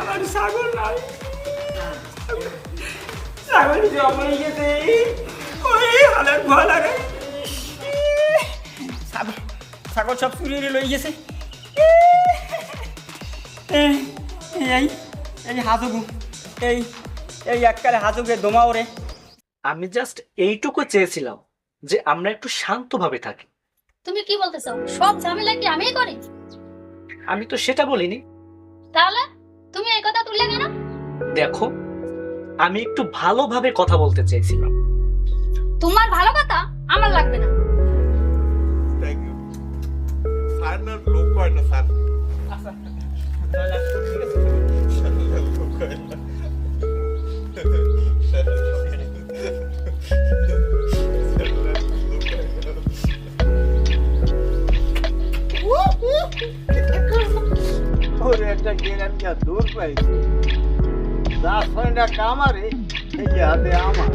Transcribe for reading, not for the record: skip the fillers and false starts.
আমার ছাগল নাই, ছাগল জমা হয়ে গেছে, ওই হালের ভয় লাগে। ছাগল ছাগল সব চুরি লয়ে গেছে। এই এই হাজুগু, এই এই এককালে হাজুগে দোমা ওরে। আমি জাস্ট এইটুকু চেয়েছিলাম যে আমরা একটু শান্তভাবে থাকি। তুমি কি বলতে চাও? সব ঝামেলা কি আমিই করি? আমি তো সেটা বলিনি। তাহলে তুমি এই কথা তুললে কেন? দেখো, আমি একটু ভালোভাবে কথা বলতে চেয়েছিলাম। তোমার ভালো কথা আমার লাগবে না। Thank you sir. না লোক কয় না স্যার, আচ্ছা ঠিক আছে। লোক কয় না। ওরে একটা গেরান যা দূর পাইছে, 10 পয়েন্ট কামারে এই হাতে আমার।